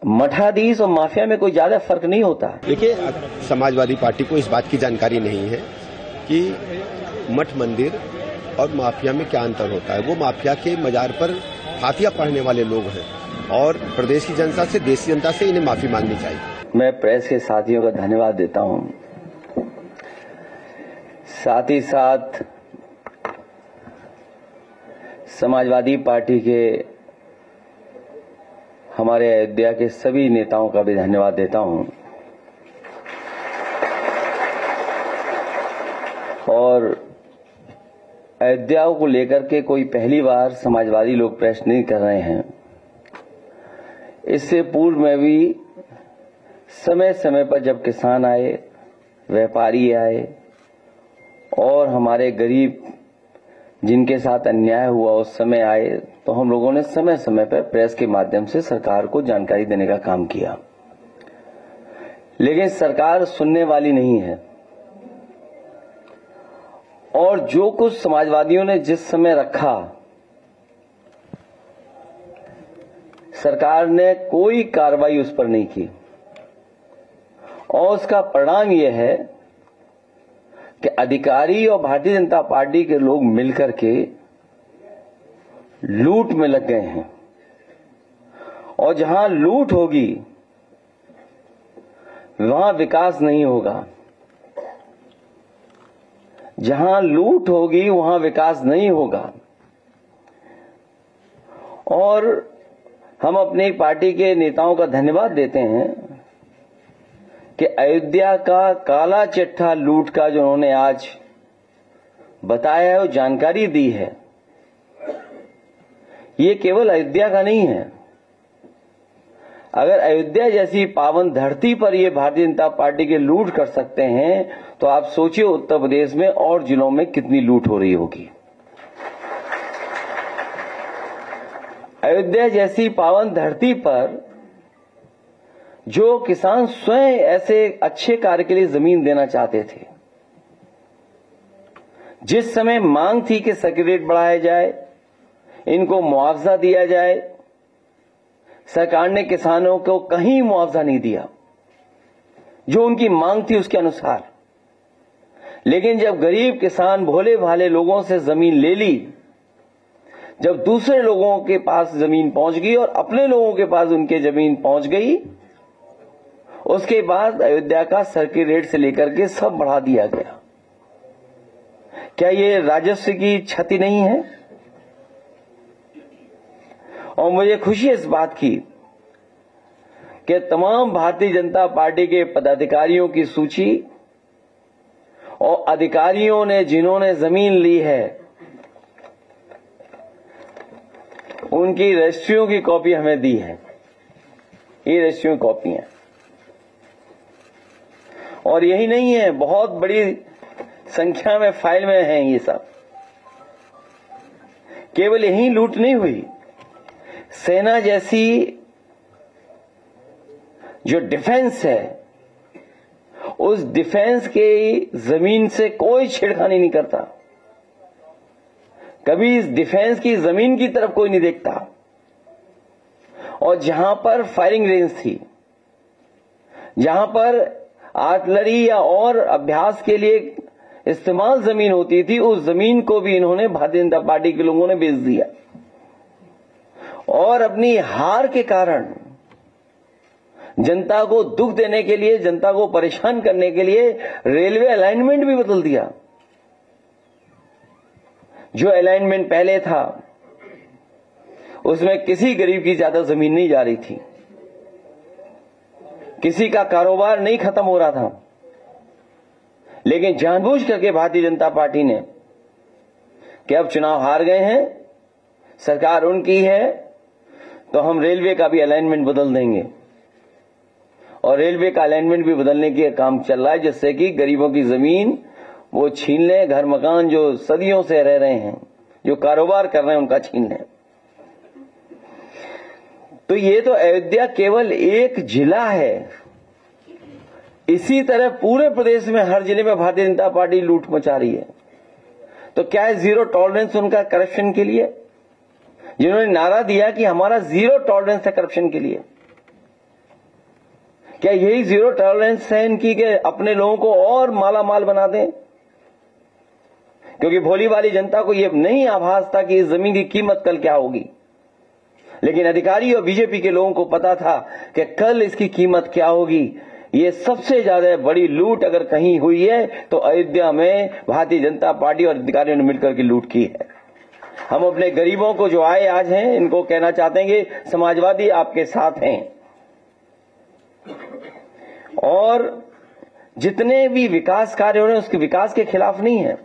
मठाधीश और माफिया में कोई ज्यादा फर्क नहीं होता। देखिए, समाजवादी पार्टी को इस बात की जानकारी नहीं है कि मठ मंदिर और माफिया में क्या अंतर होता है। वो माफिया के मजार पर फातिया पढ़ने वाले लोग हैं और प्रदेश की जनता से, देश की जनता से इन्हें माफी मांगनी चाहिए। मैं प्रेस के साथियों का धन्यवाद देता हूं, साथ ही साथ समाजवादी पार्टी के हमारे अयोध्या के सभी नेताओं का भी धन्यवाद देता हूं। और अयोध्या को लेकर के कोई पहली बार समाजवादी लोग प्रश्न नहीं कर रहे हैं। इससे पूर्व में भी समय समय पर जब किसान आए, व्यापारी आए और हमारे गरीब जिनके साथ अन्याय हुआ उस समय आए, तो हम लोगों ने समय समय पर प्रेस के माध्यम से सरकार को जानकारी देने का काम किया। लेकिन सरकार सुनने वाली नहीं है और जो कुछ समाजवादियों ने जिस समय रखा, सरकार ने कोई कार्रवाई उस पर नहीं की और उसका परिणाम यह है कि अधिकारी और भारतीय जनता पार्टी के लोग मिलकर के लूट में लग गए हैं। और जहां लूट होगी वहां विकास नहीं होगा। जहां लूट होगी वहां विकास नहीं होगा। और हम अपनी पार्टी के नेताओं का धन्यवाद देते हैं कि अयोध्या का काला चिट्ठा लूट का जो उन्होंने आज बताया है, वो जानकारी दी है, ये केवल अयोध्या का नहीं है। अगर अयोध्या जैसी पावन धरती पर ये भारतीय जनता पार्टी के लूट कर सकते हैं, तो आप सोचिए उत्तर प्रदेश में और जिलों में कितनी लूट हो रही होगी। अयोध्या जैसी पावन धरती पर जो किसान स्वयं ऐसे अच्छे कार्य के लिए जमीन देना चाहते थे, जिस समय मांग थी कि सर्किल रेट बढ़ाया जाए, इनको मुआवजा दिया जाए, सरकार ने किसानों को कहीं मुआवजा नहीं दिया जो उनकी मांग थी उसके अनुसार। लेकिन जब गरीब किसान भोले भाले लोगों से जमीन ले ली, जब दूसरे लोगों के पास जमीन पहुंच गई और अपने लोगों के पास उनके जमीन पहुंच गई, उसके बाद अयोध्या का सर्किल रेट से लेकर के सब बढ़ा दिया गया। क्या ये राजस्व की क्षति नहीं है? और मुझे खुशी है इस बात की कि तमाम भारतीय जनता पार्टी के पदाधिकारियों की सूची और अधिकारियों ने जिन्होंने जमीन ली है, उनकी रजिस्ट्रियों की कॉपी हमें दी है। ये रजिस्ट्रियों की कॉपी है। और यही नहीं है, बहुत बड़ी संख्या में फाइल में हैं ये सब। केवल यही लूट नहीं हुई, सेना जैसी जो डिफेंस है, उस डिफेंस के जमीन से कोई छेड़खानी नहीं करता। कभी इस डिफेंस की जमीन की तरफ कोई नहीं देखता। और जहां पर फायरिंग रेंज थी, जहां पर आर्टिलरी या और अभ्यास के लिए इस्तेमाल जमीन होती थी, उस जमीन को भी इन्होंने भारतीय जनता पार्टी के लोगों ने बेच दिया। और अपनी हार के कारण जनता को दुख देने के लिए, जनता को परेशान करने के लिए रेलवे अलाइनमेंट भी बदल दिया। जो अलाइनमेंट पहले था उसमें किसी गरीब की ज्यादा जमीन नहीं जा रही थी, किसी का कारोबार नहीं खत्म हो रहा था। लेकिन जानबूझ करके भारतीय जनता पार्टी ने कि अब चुनाव हार गए हैं, सरकार उनकी है, तो हम रेलवे का भी अलाइनमेंट बदल देंगे। और रेलवे का अलाइनमेंट भी बदलने के काम चल रहा है, जिससे कि गरीबों की जमीन वो छीन लें, घर मकान जो सदियों से रह रहे हैं, जो कारोबार कर रहे हैं, उनका छीन लें। तो ये तो अयोध्या केवल एक जिला है। इसी तरह पूरे प्रदेश में हर जिले में भारतीय जनता पार्टी लूट मचा रही है। तो क्या है जीरो टॉलरेंस उनका करप्शन के लिए? जिन्होंने नारा दिया कि हमारा जीरो टॉलरेंस है करप्शन के लिए, क्या यही जीरो टॉलरेंस है इनकी कि अपने लोगों को और माला माल बना दें? क्योंकि भोली वाली जनता को यह नहीं आभास था कि इस जमीन की कीमत कल क्या होगी, लेकिन अधिकारी और बीजेपी के लोगों को पता था कि कल इसकी कीमत क्या होगी। ये सबसे ज्यादा बड़ी लूट अगर कहीं हुई है तो अयोध्या में भारतीय जनता पार्टी और अधिकारियों ने मिलकर के लूट की है। हम अपने गरीबों को जो आए आज हैं इनको कहना चाहते हैं कि समाजवादी आपके साथ हैं, और जितने भी विकास कार्य हो रहे हैं उसके विकास के खिलाफ नहीं है।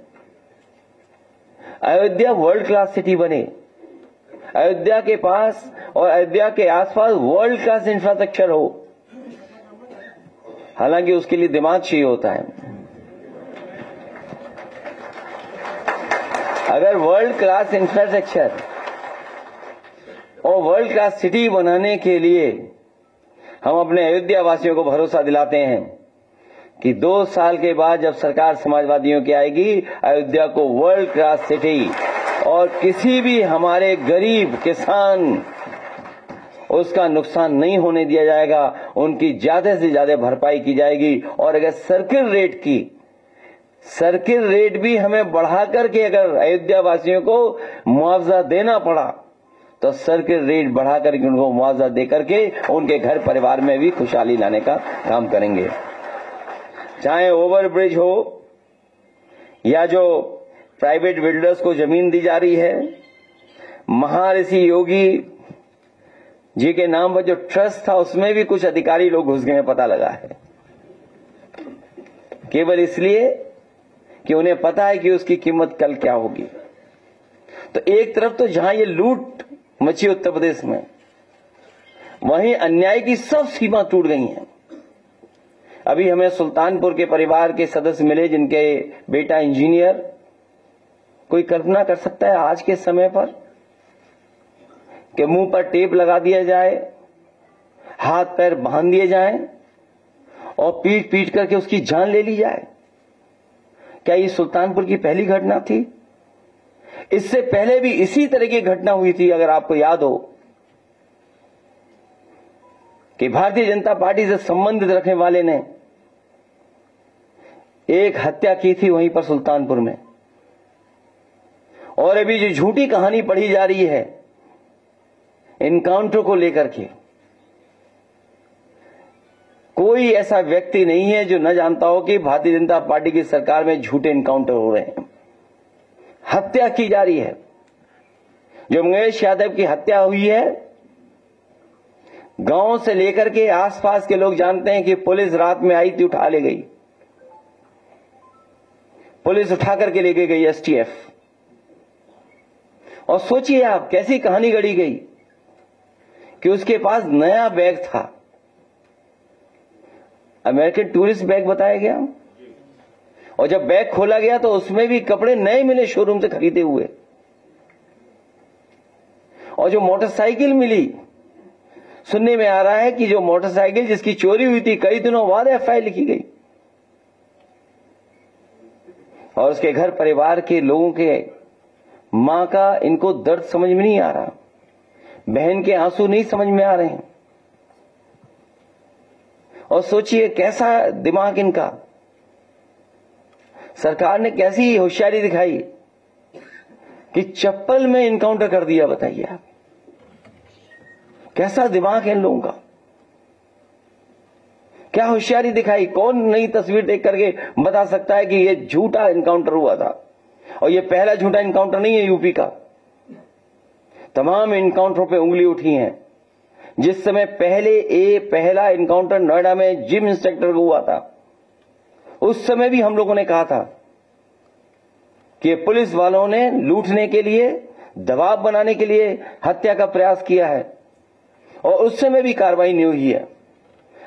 अयोध्या वर्ल्ड क्लास सिटी बने, अयोध्या के पास और अयोध्या के आसपास वर्ल्ड क्लास इंफ्रास्ट्रक्चर हो, हालांकि उसके लिए दिमाग चाहिए होता है। अगर वर्ल्ड क्लास इंफ्रास्ट्रक्चर और वर्ल्ड क्लास सिटी बनाने के लिए हम अपने अयोध्या वासियों को भरोसा दिलाते हैं कि 2 साल के बाद जब सरकार समाजवादियों की आएगी, अयोध्या को वर्ल्ड क्लास सिटी और किसी भी हमारे गरीब किसान उसका नुकसान नहीं होने दिया जाएगा, उनकी ज्यादा से ज्यादा भरपाई की जाएगी। और अगर सर्किल रेट भी हमें बढ़ा करके अगर अयोध्या वासियों को मुआवजा देना पड़ा तो सर्किल रेट बढ़ा करके उनको मुआवजा दे करके उनके घर परिवार में भी खुशहाली लाने का काम करेंगे। चाहे ओवरब्रिज हो या जो प्राइवेट बिल्डर्स को जमीन दी जा रही है, महर्षि योगी जी के नाम पर जो ट्रस्ट था उसमें भी कुछ अधिकारी लोग घुस गए हैं, पता लगा है, केवल इसलिए कि उन्हें पता है कि उसकी कीमत कल क्या होगी। तो एक तरफ तो जहां ये लूट मची उत्तर प्रदेश में, वहीं अन्याय की सब सीमा टूट गई हैं। अभी हमें सुल्तानपुर के परिवार के सदस्य मिले जिनके बेटा इंजीनियर। कोई कल्पना कर सकता है आज के समय पर कि मुंह पर टेप लगा दिया जाए, हाथ पैर बांध दिए जाएं और पीट पीट करके उसकी जान ले ली जाए? क्या ये सुल्तानपुर की पहली घटना थी? इससे पहले भी इसी तरह की घटना हुई थी। अगर आपको याद हो कि भारतीय जनता पार्टी से संबंधित रखने वाले ने एक हत्या की थी वहीं पर सुल्तानपुर में, और अभी जो झूठी कहानी पढ़ी जा रही है इनकाउंटर को लेकर के, कोई ऐसा व्यक्ति नहीं है जो न जानता हो कि भारतीय जनता पार्टी की सरकार में झूठे इनकाउंटर हो रहे हैं, हत्या की जा रही है। जो मंगेश यादव की हत्या हुई है, गांव से लेकर के आसपास के लोग जानते हैं कि पुलिस रात में आई थी, उठा ले गई, पुलिस उठा करके लेके गई एसटीएफ। और सोचिए आप कैसी कहानी गढ़ी गई कि उसके पास नया बैग था, अमेरिकन टूरिस्ट बैग बताया गया, और जब बैग खोला गया तो उसमें भी कपड़े नए मिले शोरूम से खरीदे हुए। और जो मोटरसाइकिल मिली, सुनने में आ रहा है कि जो मोटरसाइकिल जिसकी चोरी हुई थी कई दिनों बाद एफआईआर लिखी गई, और उसके घर परिवार के लोगों के मां का इनको दर्द समझ में नहीं आ रहा, बहन के आंसू नहीं समझ में आ रहे हैं। और सोचिए कैसा दिमाग इनका, सरकार ने कैसी होशियारी दिखाई कि चप्पल में इनकाउंटर कर दिया। बताइए आप, कैसा दिमाग है इन लोगों का, क्या होशियारी दिखाई। कौन नई तस्वीर देख करके बता सकता है कि ये झूठा इनकाउंटर हुआ था? और ये पहला झूठा इनकाउंटर नहीं है यूपी का, तमाम इनकाउंटरों पे उंगली उठी है। जिस समय पहला इनकाउंटर नोएडा में जिम इंस्पेक्टर को हुआ था, उस समय भी हम लोगों ने कहा था कि पुलिस वालों ने लूटने के लिए, दबाव बनाने के लिए हत्या का प्रयास किया है, और उस समय भी कार्रवाई नहीं हुई है।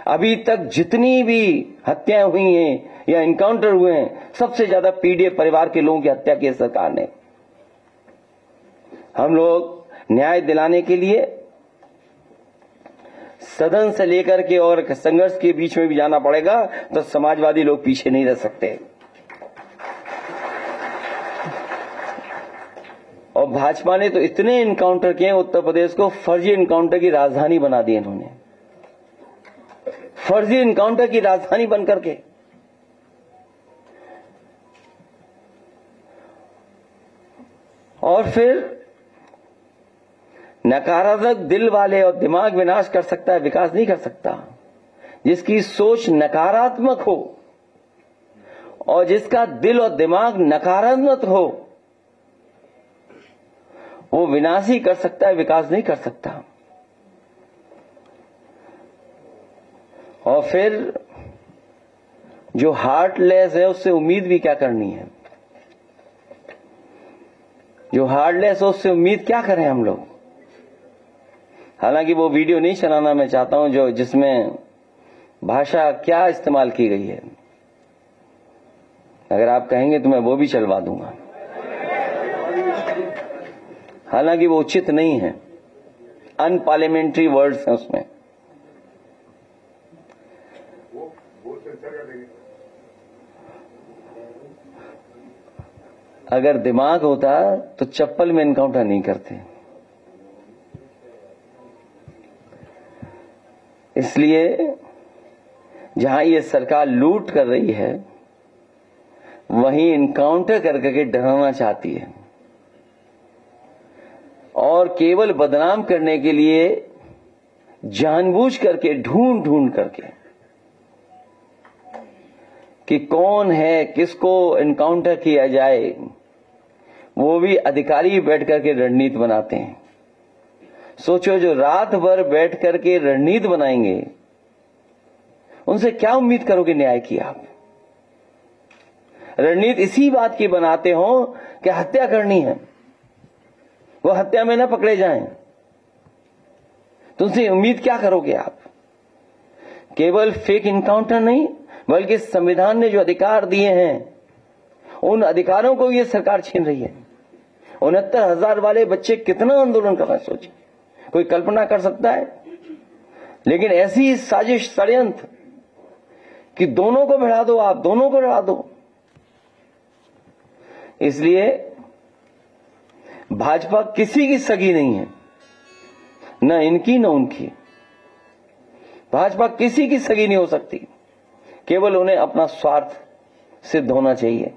अभी तक जितनी भी हत्याएं हुई हैं या इनकाउंटर हुए हैं, सबसे ज्यादा पीड़ित परिवार के लोगों की हत्या की है सरकार ने। हम लोग न्याय दिलाने के लिए सदन से लेकर के और संघर्ष के बीच में भी जाना पड़ेगा, तो समाजवादी लोग पीछे नहीं रह सकते। और भाजपा ने तो इतने इनकाउंटर किए, उत्तर प्रदेश को फर्जी इनकाउंटर की राजधानी बना दी इन्होंने। फर्जी इनकाउंटर की राजधानी बनकर के। और फिर नकारात्मक दिल वाले और दिमाग विनाश कर सकता है, विकास नहीं कर सकता। जिसकी सोच नकारात्मक हो और जिसका दिल और दिमाग नकारात्मक हो, वो विनाश ही कर सकता है, विकास नहीं कर सकता। और फिर जो हार्टलेस है उससे उम्मीद भी क्या करनी है? जो हार्टलेस है उससे उम्मीद क्या करें हम लोग? हालांकि वो वीडियो नहीं चलाना मैं चाहता हूं जो जिसमें भाषा क्या इस्तेमाल की गई है। अगर आप कहेंगे तो मैं वो भी चलवा दूंगा, हालांकि वो उचित नहीं है, अनपार्लियामेंट्री वर्ड्स हैं उसमें। अगर दिमाग होता तो चप्पल में एनकाउंटर नहीं करते। इसलिए जहां ये सरकार लूट कर रही है वहीं इनकाउंटर करके डराना चाहती है और केवल बदनाम करने के लिए जानबूझ करके ढूंढ ढूंढ करके कि कौन है, किसको इनकाउंटर किया जाए, वो भी अधिकारी बैठ करके रणनीति बनाते हैं। सोचो, जो रात भर बैठ करके रणनीति बनाएंगे उनसे क्या उम्मीद करोगे न्याय की? आप रणनीति इसी बात की बनाते हो कि हत्या करनी है, वो हत्या में न पकड़े जाएं, तो उनसे उम्मीद क्या करोगे आप? केवल फेक इनकाउंटर नहीं, बल्कि संविधान ने जो अधिकार दिए हैं उन अधिकारों को ये सरकार छीन रही है। 69,000 वाले बच्चे कितना आंदोलन कर रहे हैं, सोचिए, कोई कल्पना कर सकता है? लेकिन ऐसी साजिश, षड्यंत्र कि दोनों को भिड़ा दो, आप दोनों को भिड़ा दो। इसलिए भाजपा किसी की सगी नहीं है, न इनकी न उनकी। भाजपा किसी की सगी नहीं हो सकती, केवल उन्हें अपना स्वार्थ सिद्ध होना चाहिए।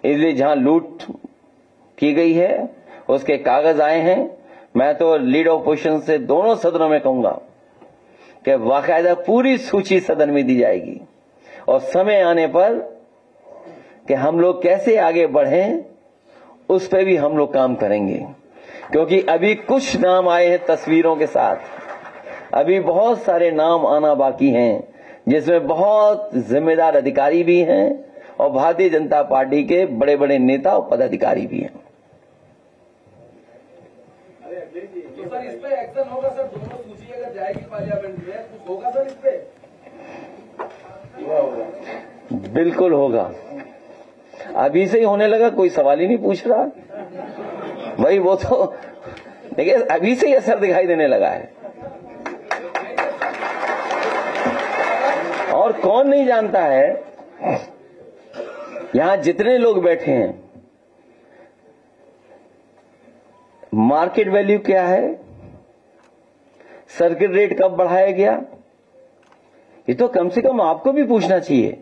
इसलिए जहां लूट की गई है उसके कागज आए हैं। मैं तो लीड ऑपोजिशन से दोनों सदनों में कहूंगा कि बाकायदा पूरी सूची सदन में दी जाएगी और समय आने पर कि हम लोग कैसे आगे बढ़ें उस पर भी हम लोग काम करेंगे। क्योंकि अभी कुछ नाम आए हैं तस्वीरों के साथ, अभी बहुत सारे नाम आना बाकी हैं, जिसमें बहुत जिम्मेदार अधिकारी भी हैं और भारतीय जनता पार्टी के बड़े बड़े नेता और पदाधिकारी भी हैं। तो सर इस पे एक्शन होगा सर? दोनों सूची अगर जाएगी पार्लियामेंट में कुछ होगा सर इस पे? बिल्कुल होगा, अभी से ही होने लगा, कोई सवाल ही नहीं पूछ रहा भाई। वो तो देखिए अभी से ही असर दिखाई देने लगा है। और कौन नहीं जानता है, यहां जितने लोग बैठे हैं, मार्केट वैल्यू क्या है, सर्किट रेट कब बढ़ाया गया, ये तो कम से कम आपको भी पूछना चाहिए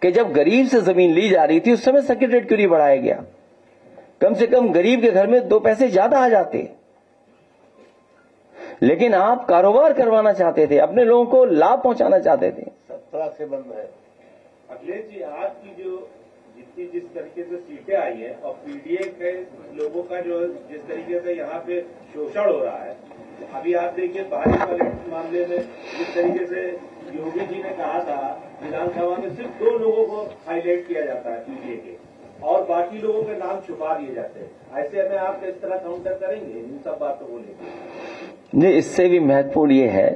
कि जब गरीब से जमीन ली जा रही थी उस समय सर्किट रेट क्यों नहीं बढ़ाया गया? कम से कम गरीब के घर में 2 पैसे ज्यादा आ जाते। लेकिन आप कारोबार करवाना चाहते थे, अपने लोगों को लाभ पहुंचाना चाहते थे। 17 से बंद है। अखिलेश जी, आज की जो जिस तरीके से सीटें आई है और पीडीए के लोगों का जो जिस तरीके से यहाँ पे शोषण हो रहा है, अभी आप देखिए बाहरी वाले मामले में जिस तरीके से योगी जी ने कहा था विधानसभा में सिर्फ 2 लोगों को हाईलाइट किया जाता है पीडीए के और बाकी लोगों के नाम छुपा दिए जाते हैं। ऐसे में आप किस तरह काउंटर करेंगे इन सब बातों को लेकर? नहीं, इससे भी महत्वपूर्ण ये है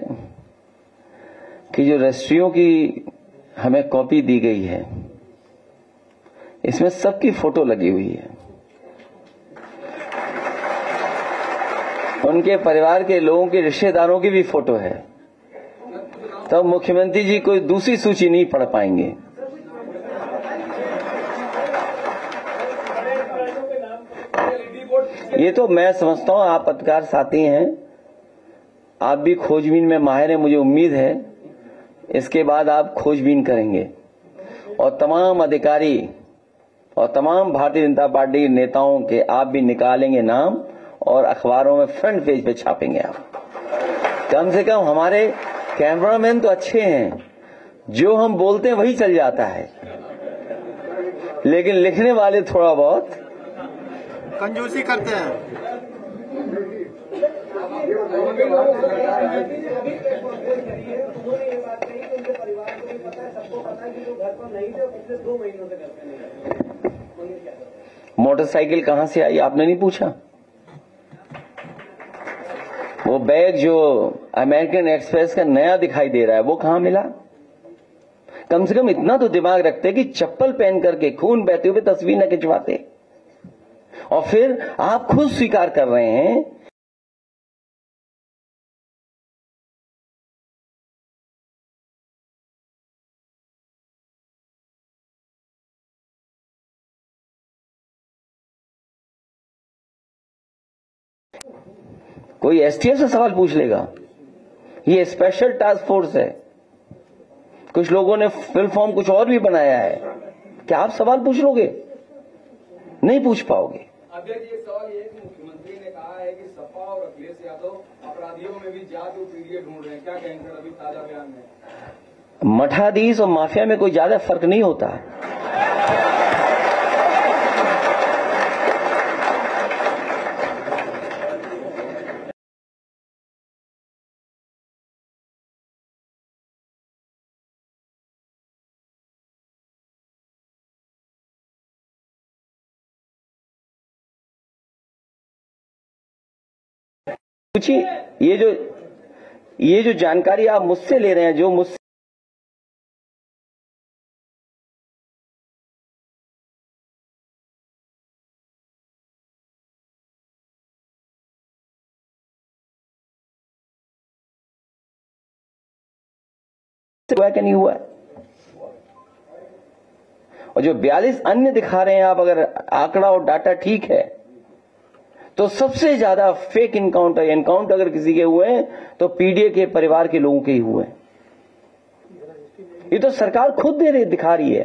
कि जो रजिस्ट्रियों की हमें कॉपी दी गई है इसमें सबकी फोटो लगी हुई है, उनके परिवार के लोगों के रिश्तेदारों की भी फोटो है। तब मुख्यमंत्री जी कोई दूसरी सूची नहीं पढ़ पाएंगे। ये तो मैं समझता हूं, आप पत्रकार साथी हैं, आप भी खोजबीन में माहिर हैं, मुझे उम्मीद है इसके बाद आप खोजबीन करेंगे और तमाम अधिकारी और तमाम भारतीय जनता पार्टी के नेताओं के आप भी निकालेंगे नाम और अखबारों में फ्रंट पेज पे छापेंगे आप। कम से कम हमारे कैमरामैन तो अच्छे हैं, जो हम बोलते हैं वही चल जाता है, लेकिन लिखने वाले थोड़ा बहुत कंजूसी करते हैं। मोटरसाइकिल कहां से आई आपने नहीं पूछा? वो बैग जो अमेरिकन एक्सप्रेस का नया दिखाई दे रहा है वो कहां मिला? कम से कम इतना तो दिमाग रखते कि चप्पल पहन करके खून बहते हुए तस्वीर न खिंचवाते। और फिर आप खुद स्वीकार कर रहे हैं कोई एसटीएफ से सवाल पूछ लेगा। ये स्पेशल टास्क फोर्स है, कुछ लोगों ने फुल फॉर्म कुछ और भी बनाया है। क्या आप सवाल पूछ लोगे? नहीं पूछ पाओगे। अध्यक्ष जी, एक सवाल ये है कि मुख्यमंत्री ने कहा है कि सपा और अखिलेश यादव अपराधियों में भी जाति और पीढ़ी ढूंढ रहे हैं, क्या कहेंगे अभी ताजा बयान में? मठाधीश और माफिया में कोई ज्यादा फर्क नहीं होता। ये जो जानकारी आप मुझसे ले रहे हैं, जो मुझसे हुआ कि नहीं हुआ, और जो 42 अन्य दिखा रहे हैं आप, अगर आंकड़ा और डाटा ठीक है तो सबसे ज्यादा फेक एनकाउंटर अगर किसी के हुए हैं तो पीडीए के परिवार के लोगों के ही हुए हैं। ये तो सरकार खुद दिखा रही है,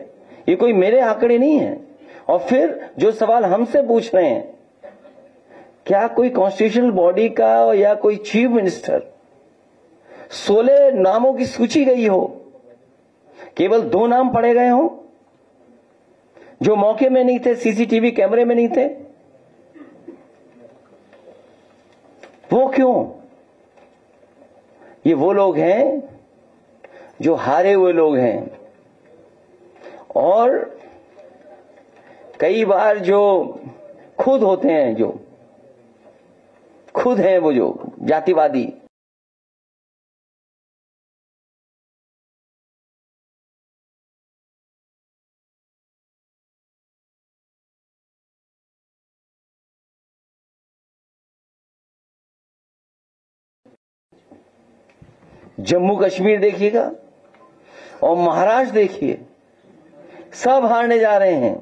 ये कोई मेरे आंकड़े नहीं है। और फिर जो सवाल हमसे पूछ रहे हैं, क्या कोई कॉन्स्टिट्यूशनल बॉडी का या कोई चीफ मिनिस्टर 16 नामों की सूची गई हो, केवल 2 नाम पढ़े गए हो जो मौके में नहीं थे, सीसीटीवी कैमरे में नहीं थे? वो क्यों? ये वो लोग हैं जो हारे हुए लोग हैं, और कई बार जो खुद होते हैं, जो खुद हैं वो जो जातिवादी, जम्मू कश्मीर देखिएगा और महाराष्ट्र देखिए, सब हारने जा रहे हैं।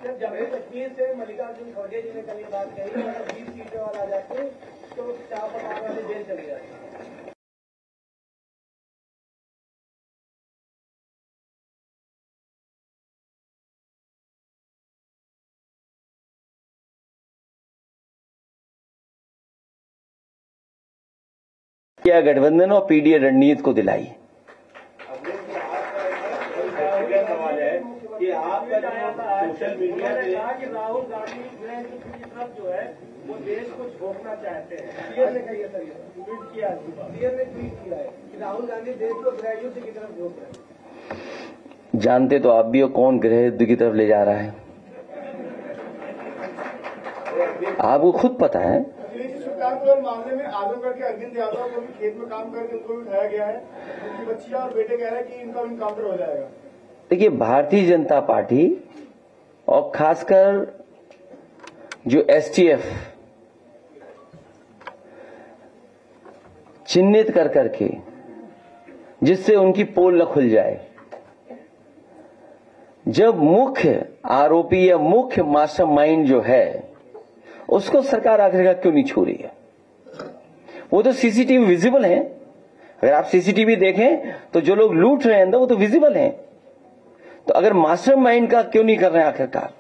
जम्मू कश्मीर से मल्लिकार्जुन खड़गे जी ने कल बात कही, अगर 20 सीटें वाला आ जाते तो 4 वाले जेल चले जाते। क्या गठबंधन और पीडीए रणनीति को दिलाई? सवाल है कि आप सोशल मीडिया पे कि राहुल गांधी की तरफ जो है वो देश को छोड़ना चाहते हैं। सीएम ने कही है, सर ट्वीट किया, सीएम ने ट्वीट किया है कि राहुल गांधी देश को गृह युद्ध की तरफ झोंक रहे हैं। जानते तो आप भी हो कौन गृह युद्ध की तरफ ले जा रहा है, आपको खुद पता है। मामले में आजमगढ़ के अरविंद यादव को भी खेत में काम करके उनको भी उठाया गया है, उनकी बच्चियां और बेटे कह रहे हैं कि इनका इनकाउंटर हो जाएगा। देखिए, भारतीय जनता पार्टी और खासकर जो एसटीएफ चिन्हित कर करके, जिससे उनकी पोल न खुल जाए, जब मुख्य आरोपी या मुख्य मास्टरमाइंड जो है उसको सरकार आखिरकार क्यों नहीं छू रही है? वो तो सीसीटीवी विजिबल है, अगर आप सीसीटीवी देखें तो जो लोग लूट रहे हैं अंदर वो तो विजिबल हैं। तो अगर मास्टरमाइंड का क्यों नहीं कर रहे हैं आखिरकार?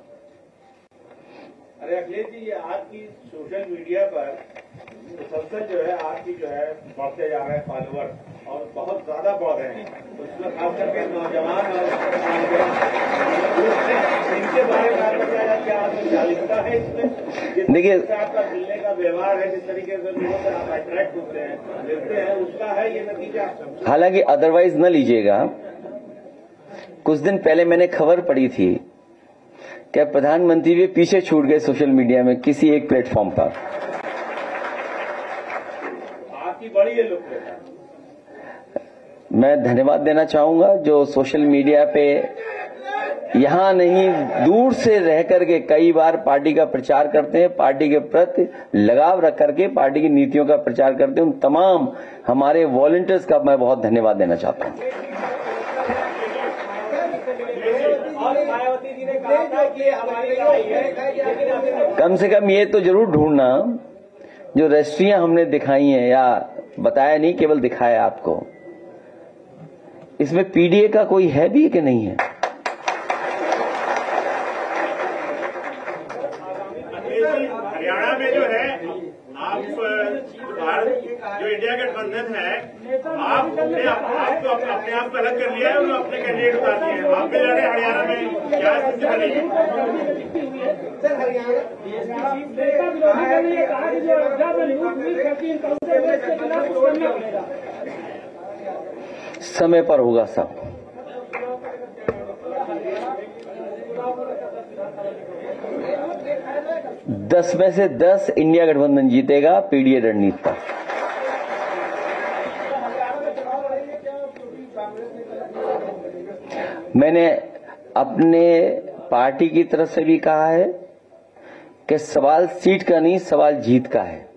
अरे अखिलेश जी, ये आपकी सोशल मीडिया पर मुसलसल जो है आपकी जो है बढ़ते जा रहे हैं फॉलोअर, और बहुत ज्यादा बढ़ रहे हैं, उसमें खास करके नौजवान और इनके बारे में क्या जागरूकता है इसमें? देखिए, आपका मिलने का व्यवहार है, जिस तरीके से लोगों से आप अट्रैक्ट होते हैं, मिलते हैं, उसका है ये नतीजा। हालांकि अदरवाइज न लीजिएगा, कुछ दिन पहले मैंने खबर पढ़ी थी कि प्रधानमंत्री भी पीछे छूट गए सोशल मीडिया में किसी एक प्लेटफॉर्म पर। आपकी बड़ी है लोकप्रियता। मैं धन्यवाद देना चाहूंगा जो सोशल मीडिया पे यहां नहीं दूर से रह करके कई बार पार्टी का प्रचार करते हैं, पार्टी के प्रति लगाव रख करके पार्टी की नीतियों का प्रचार करते हैं। उन तमाम हमारे वॉलंटियर्स का मैं बहुत धन्यवाद देना चाहता हूं। मायावती जी ने कहा था कि हमारी लड़ाई है, कम से कम ये तो जरूर ढूंढना जो रजिस्ट्रियां हमने दिखाई हैं, या बताया नहीं केवल दिखाया आपको, इसमें पीडीए का कोई है भी कि नहीं है? हरियाणा में जो है आप जो इंडिया गठबंधन है, आपने अपने आप को अलग कर लिया है और अपने कैंडिडेट उतार दिए हैं। आप भी लड़ रहे हरियाणा में, क्या स्थिति बनेगी? सर हरियाणा समय पर होगा सब। दस में से 10 इंडिया गठबंधन जीतेगा पीडीए रणनीति पर। मैंने अपने पार्टी की तरफ से भी कहा है कि सवाल सीट का नहीं, सवाल जीत का है।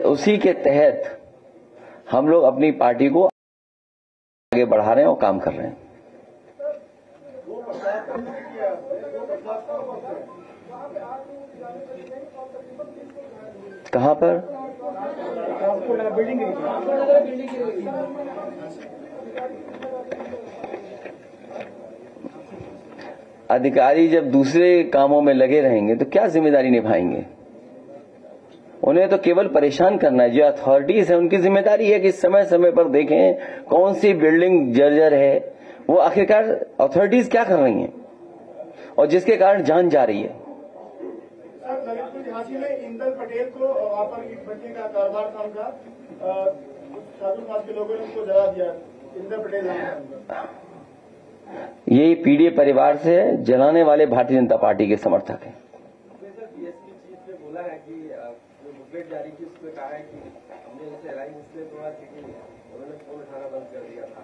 उसी के तहत हम लोग अपनी पार्टी को आगे बढ़ा रहे हैं और काम कर रहे हैं। कहां पर? अधिकारी जब दूसरे कामों में लगे रहेंगे तो क्या जिम्मेदारी निभाएंगे? उन्हें तो केवल परेशान करना है। जो अथॉरिटीज है उनकी जिम्मेदारी है कि समय समय पर देखें कौन सी बिल्डिंग जर्जर है, वो आखिरकार अथॉरिटीज क्या कर रही हैं और जिसके कारण जान जा रही है। ललितपुर झांसी में इंदल पटेल को वहां पर ईट भट्टी का कारोबार था उनका, साधु समाज के लोगों ने उनको जला दिया। इंदल पटेल ये पीडीए परिवार से जलाने वाले भारतीय जनता पार्टी के समर्थक हैं। बीएसपी चीफ ने बोला है कि जो बुकलेट जारी की उसमें कहा है कि हमने जैसे अलायंस इसलिए तोड़ा क्योंकि उन्होंने फोन उठाना बंद कर दिया था।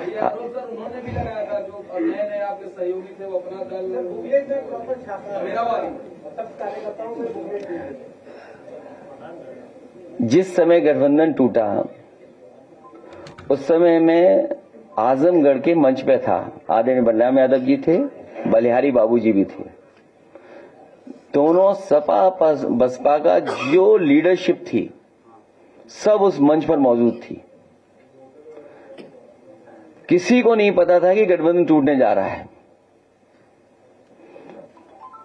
ये आरोप सर उन्होंने भी लगाया था, जो नए नए आपके सहयोगी थे वो अपना दल बुकलेट में प्रॉपर छापा मेरा सब कार्यकर्ताओं में बुकलेट। जिस समय गठबंधन टूटा उस समय में आजमगढ़ के मंच पे था, आदरणीय बलराम यादव जी थे, बलिहारी बाबूजी भी थे। दोनों सपा बसपा का जो लीडरशिप थी सब उस मंच पर मौजूद थी। किसी को नहीं पता था कि गठबंधन टूटने जा रहा है,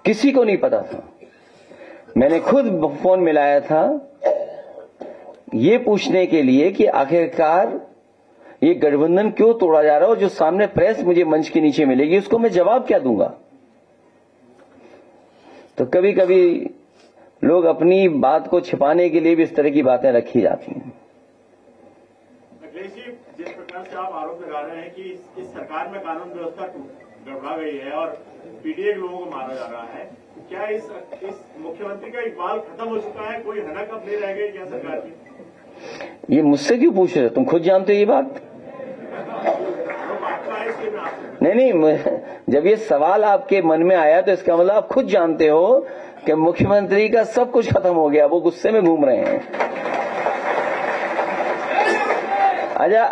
किसी को नहीं पता था। मैंने खुद फोन मिलाया था ये पूछने के लिए कि आखिरकार ये गठबंधन क्यों तोड़ा जा रहा है, और जो सामने प्रेस मुझे मंच के नीचे मिलेगी उसको मैं जवाब क्या दूंगा। तो कभी कभी लोग अपनी बात को छिपाने के लिए भी इस तरह की बातें रखी जाती हैं। अखिलेश जी, जिस प्रकार से आप आरोप लगा रहे हैं कि इस सरकार में कानून व्यवस्था गड़बड़ा गई है और पीडीए के लोगों को मारा जा रहा है, क्या इस मुख्यमंत्री का इकबाल खत्म हो चुका है? कोई हनक अब नहीं रह गई क्या सरकार की? ये मुझसे क्यों पूछ रहे हो? तुम खुद जानते हो ये बात। नहीं, जब ये सवाल आपके मन में आया तो इसका मतलब आप खुद जानते हो कि मुख्यमंत्री का सब कुछ खत्म हो गया, वो गुस्से में घूम रहे हैं। अच्छा,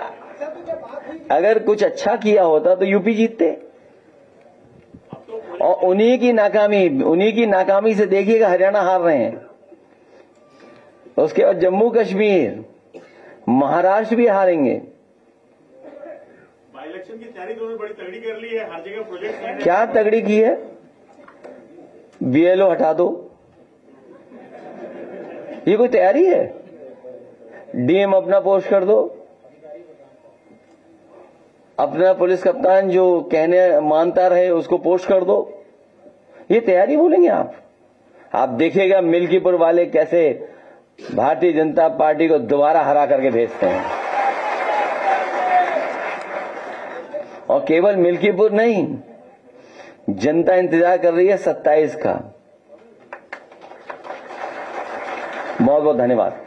अगर कुछ अच्छा किया होता तो यूपी जीतते, और उन्हीं की नाकामी से देखिएगा हरियाणा हार रहे हैं। उसके बाद जम्मू कश्मीर, महाराष्ट्र भी हारेंगे। बाई इलेक्शन की तैयारी तो बड़ी तगड़ी कर ली है, हर जगह प्रोजेक्ट। क्या तगड़ी की है? बीएलओ हटा दो, ये कोई तैयारी है? डीएम अपना पोस्ट कर दो, अपना पुलिस कप्तान जो कहने मानता रहे उसको पोस्ट कर दो, ये तैयारी बोलेंगे आप? आप देखिएगा मिल्कीपुर वाले कैसे भारतीय जनता पार्टी को दोबारा हरा करके भेजते हैं। और केवल मिल्कीपुर नहीं, जनता इंतजार कर रही है 27 का। बहुत बहुत धन्यवाद।